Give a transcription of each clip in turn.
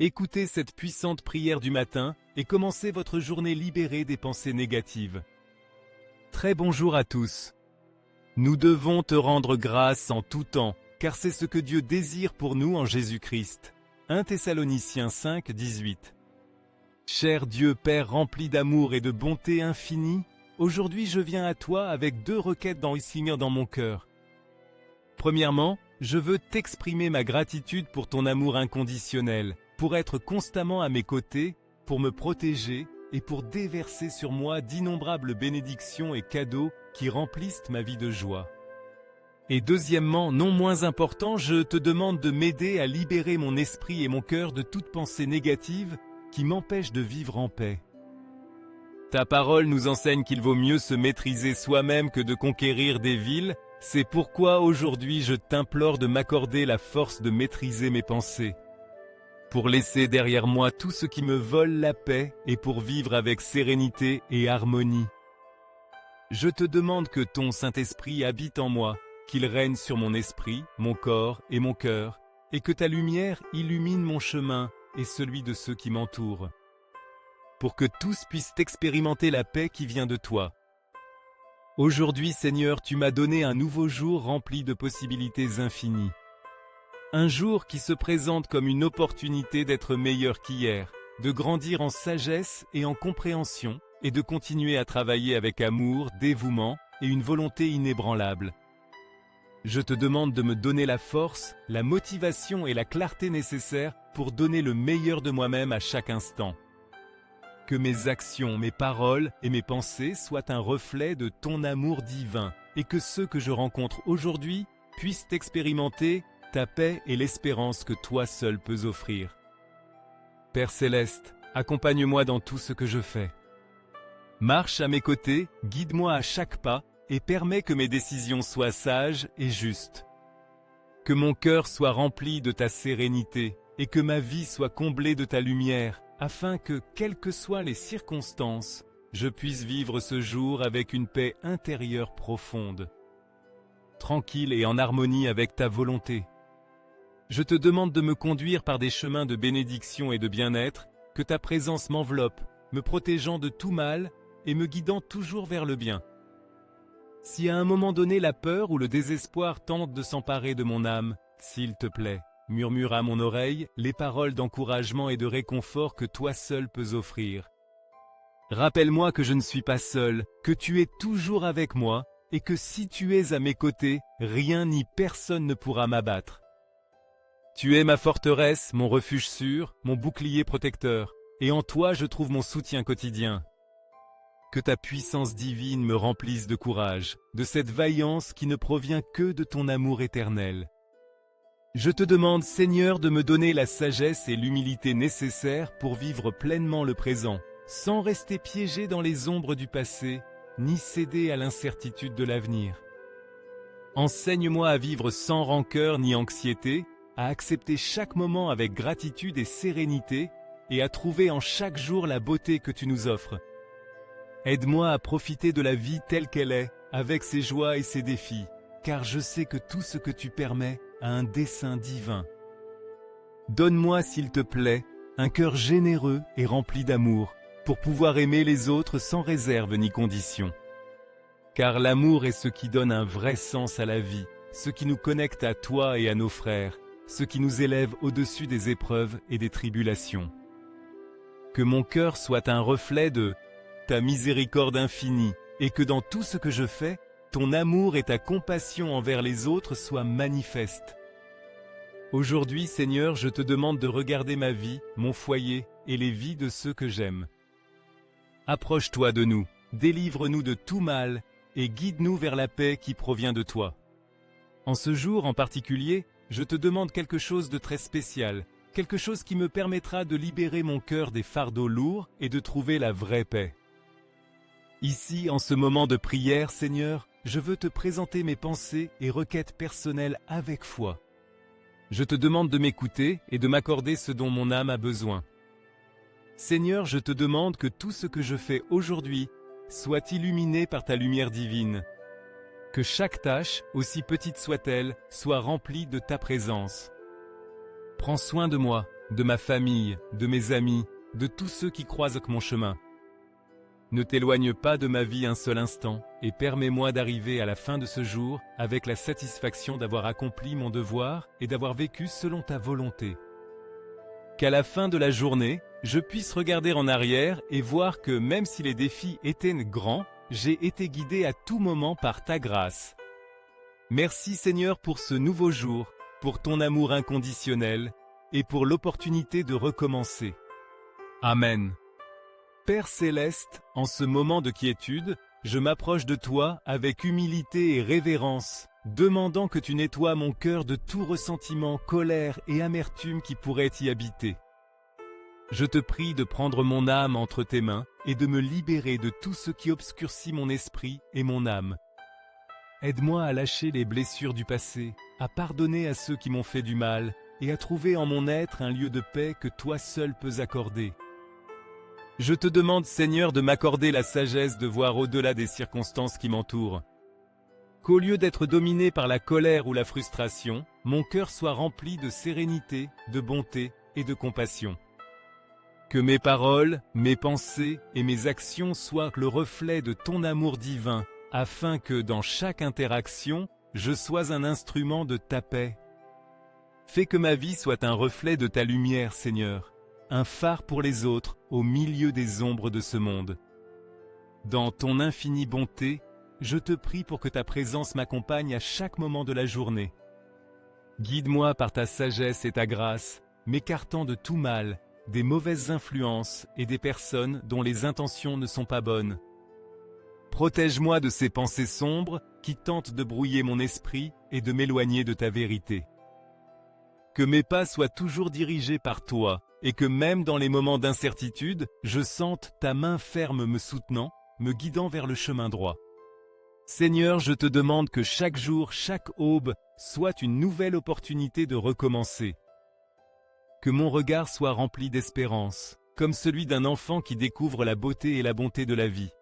Écoutez cette puissante prière du matin et commencez votre journée libérée des pensées négatives. Très bonjour à tous. Nous devons te rendre grâce en tout temps, car c'est ce que Dieu désire pour nous en Jésus-Christ. 1 Thessaloniciens 5, 18. Cher Dieu Père rempli d'amour et de bonté infinie, aujourd'hui je viens à toi avec 2 requêtes d'enrichissement dans mon cœur. Premièrement, je veux t'exprimer ma gratitude pour ton amour inconditionnel, pour être constamment à mes côtés, pour me protéger et pour déverser sur moi d'innombrables bénédictions et cadeaux qui remplissent ma vie de joie. Et deuxièmement, non moins important, je te demande de m'aider à libérer mon esprit et mon cœur de toute pensée négative qui m'empêche de vivre en paix. Ta parole nous enseigne qu'il vaut mieux se maîtriser soi-même que de conquérir des villes. C'est pourquoi aujourd'hui je t'implore de m'accorder la force de maîtriser mes pensées, pour laisser derrière moi tout ce qui me vole la paix et pour vivre avec sérénité et harmonie. Je te demande que ton Saint-Esprit habite en moi, qu'il règne sur mon esprit, mon corps et mon cœur, et que ta lumière illumine mon chemin et celui de ceux qui m'entourent, pour que tous puissent expérimenter la paix qui vient de toi. Aujourd'hui, Seigneur, tu m'as donné un nouveau jour rempli de possibilités infinies. Un jour qui se présente comme une opportunité d'être meilleur qu'hier, de grandir en sagesse et en compréhension, et de continuer à travailler avec amour, dévouement et une volonté inébranlable. Je te demande de me donner la force, la motivation et la clarté nécessaires pour donner le meilleur de moi-même à chaque instant. Que mes actions, mes paroles et mes pensées soient un reflet de ton amour divin et que ceux que je rencontre aujourd'hui puissent expérimenter ta paix et l'espérance que toi seul peux offrir. Père Céleste, accompagne-moi dans tout ce que je fais. Marche à mes côtés, guide-moi à chaque pas et permets que mes décisions soient sages et justes. Que mon cœur soit rempli de ta sérénité et que ma vie soit comblée de ta lumière, afin que, quelles que soient les circonstances, je puisse vivre ce jour avec une paix intérieure profonde, tranquille et en harmonie avec ta volonté. Je te demande de me conduire par des chemins de bénédiction et de bien-être, que ta présence m'enveloppe, me protégeant de tout mal et me guidant toujours vers le bien. Si à un moment donné la peur ou le désespoir tentent de s'emparer de mon âme, s'il te plaît, murmure à mon oreille les paroles d'encouragement et de réconfort que toi seul peux offrir. Rappelle-moi que je ne suis pas seul, que tu es toujours avec moi et que si tu es à mes côtés, rien ni personne ne pourra m'abattre. Tu es ma forteresse, mon refuge sûr, mon bouclier protecteur, et en toi je trouve mon soutien quotidien. Que ta puissance divine me remplisse de courage, de cette vaillance qui ne provient que de ton amour éternel. Je te demande, Seigneur, de me donner la sagesse et l'humilité nécessaires pour vivre pleinement le présent, sans rester piégé dans les ombres du passé, ni céder à l'incertitude de l'avenir. Enseigne-moi à vivre sans rancœur ni anxiété, à accepter chaque moment avec gratitude et sérénité, et à trouver en chaque jour la beauté que tu nous offres. Aide-moi à profiter de la vie telle qu'elle est, avec ses joies et ses défis, car je sais que tout ce que tu permets a un dessein divin. Donne-moi, s'il te plaît, un cœur généreux et rempli d'amour, pour pouvoir aimer les autres sans réserve ni condition. Car l'amour est ce qui donne un vrai sens à la vie, ce qui nous connecte à toi et à nos frères, ce qui nous élève au-dessus des épreuves et des tribulations. Que mon cœur soit un reflet de ta miséricorde infinie, et que dans tout ce que je fais, ton amour et ta compassion envers les autres soient manifestes. Aujourd'hui, Seigneur, je te demande de regarder ma vie, mon foyer et les vies de ceux que j'aime. Approche-toi de nous, délivre-nous de tout mal et guide-nous vers la paix qui provient de toi. En ce jour en particulier, je te demande quelque chose de très spécial, quelque chose qui me permettra de libérer mon cœur des fardeaux lourds et de trouver la vraie paix. Ici, en ce moment de prière, Seigneur, je veux te présenter mes pensées et requêtes personnelles avec foi. Je te demande de m'écouter et de m'accorder ce dont mon âme a besoin. Seigneur, je te demande que tout ce que je fais aujourd'hui soit illuminé par ta lumière divine. Que chaque tâche, aussi petite soit-elle, soit remplie de ta présence. Prends soin de moi, de ma famille, de mes amis, de tous ceux qui croisent mon chemin. Ne t'éloigne pas de ma vie un seul instant, et permets-moi d'arriver à la fin de ce jour avec la satisfaction d'avoir accompli mon devoir et d'avoir vécu selon ta volonté. Qu'à la fin de la journée, je puisse regarder en arrière et voir que même si les défis étaient grands, j'ai été guidé à tout moment par ta grâce. Merci Seigneur pour ce nouveau jour, pour ton amour inconditionnel et pour l'opportunité de recommencer. Amen. Père céleste, en ce moment de quiétude, je m'approche de toi avec humilité et révérence, demandant que tu nettoies mon cœur de tout ressentiment, colère et amertume qui pourrait y habiter. Je te prie de prendre mon âme entre tes mains et de me libérer de tout ce qui obscurcit mon esprit et mon âme. Aide-moi à lâcher les blessures du passé, à pardonner à ceux qui m'ont fait du mal et à trouver en mon être un lieu de paix que toi seul peux accorder. Je te demande, Seigneur, de m'accorder la sagesse de voir au-delà des circonstances qui m'entourent. Qu'au lieu d'être dominé par la colère ou la frustration, mon cœur soit rempli de sérénité, de bonté et de compassion. Que mes paroles, mes pensées et mes actions soient le reflet de ton amour divin, afin que, dans chaque interaction, je sois un instrument de ta paix. Fais que ma vie soit un reflet de ta lumière, Seigneur, un phare pour les autres au milieu des ombres de ce monde. Dans ton infinie bonté, je te prie pour que ta présence m'accompagne à chaque moment de la journée. Guide-moi par ta sagesse et ta grâce, m'écartant de tout mal, des mauvaises influences et des personnes dont les intentions ne sont pas bonnes. Protège-moi de ces pensées sombres qui tentent de brouiller mon esprit et de m'éloigner de ta vérité. Que mes pas soient toujours dirigés par toi, et que même dans les moments d'incertitude, je sente ta main ferme me soutenant, me guidant vers le chemin droit. Seigneur, je te demande que chaque jour, chaque aube, soit une nouvelle opportunité de recommencer. Que mon regard soit rempli d'espérance, comme celui d'un enfant qui découvre la beauté et la bonté de la vie.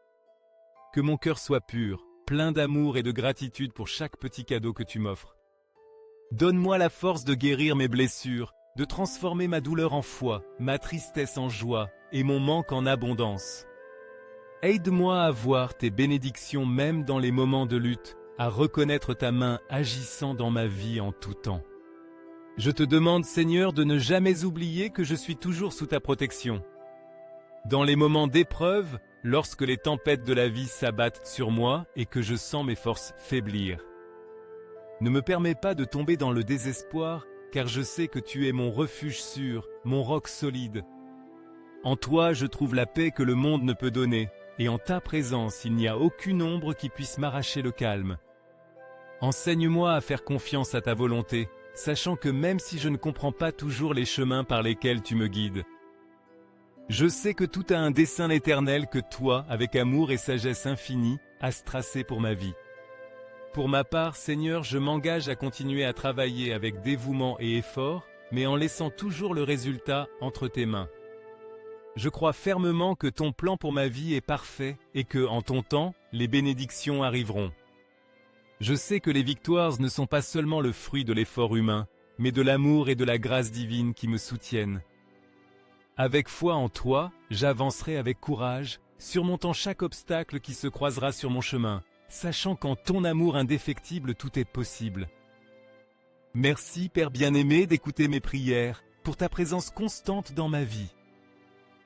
Que mon cœur soit pur, plein d'amour et de gratitude pour chaque petit cadeau que tu m'offres. Donne-moi la force de guérir mes blessures, de transformer ma douleur en foi, ma tristesse en joie et mon manque en abondance. Aide-moi à voir tes bénédictions même dans les moments de lutte, à reconnaître ta main agissant dans ma vie en tout temps. Je te demande, Seigneur, de ne jamais oublier que je suis toujours sous ta protection. Dans les moments d'épreuve, lorsque les tempêtes de la vie s'abattent sur moi et que je sens mes forces faiblir. Ne me permets pas de tomber dans le désespoir, car je sais que tu es mon refuge sûr, mon roc solide. En toi, je trouve la paix que le monde ne peut donner, et en ta présence, il n'y a aucune ombre qui puisse m'arracher le calme. Enseigne-moi à faire confiance à ta volonté, sachant que même si je ne comprends pas toujours les chemins par lesquels tu me guides, je sais que tout a un dessein éternel que toi, avec amour et sagesse infinie, has tracé pour ma vie. Pour ma part, Seigneur, je m'engage à continuer à travailler avec dévouement et effort, mais en laissant toujours le résultat entre tes mains. Je crois fermement que ton plan pour ma vie est parfait et que, en ton temps, les bénédictions arriveront. Je sais que les victoires ne sont pas seulement le fruit de l'effort humain, mais de l'amour et de la grâce divine qui me soutiennent. Avec foi en toi, j'avancerai avec courage, surmontant chaque obstacle qui se croisera sur mon chemin, sachant qu'en ton amour indéfectible tout est possible. Merci, Père bien-aimé, d'écouter mes prières, pour ta présence constante dans ma vie.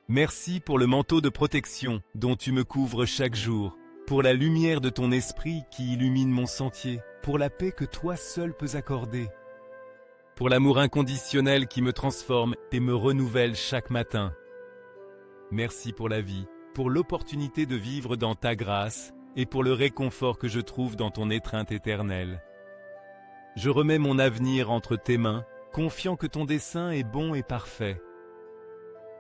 Merci pour le manteau de protection dont tu me couvres chaque jour, pour la lumière de ton esprit qui illumine mon sentier, pour la paix que toi seul peux accorder, pour l'amour inconditionnel qui me transforme et me renouvelle chaque matin. Merci pour la vie, pour l'opportunité de vivre dans ta grâce et pour le réconfort que je trouve dans ton étreinte éternelle. Je remets mon avenir entre tes mains, confiant que ton dessein est bon et parfait.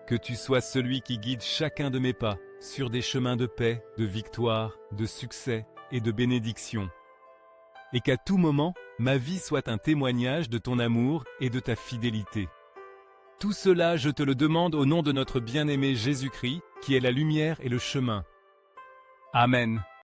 Que tu sois celui qui guide chacun de mes pas sur des chemins de paix, de victoire, de succès et de bénédiction. Et qu'à tout moment, ma vie soit un témoignage de ton amour et de ta fidélité. Tout cela, je te le demande au nom de notre bien-aimé Jésus-Christ, qui est la lumière et le chemin. Amen.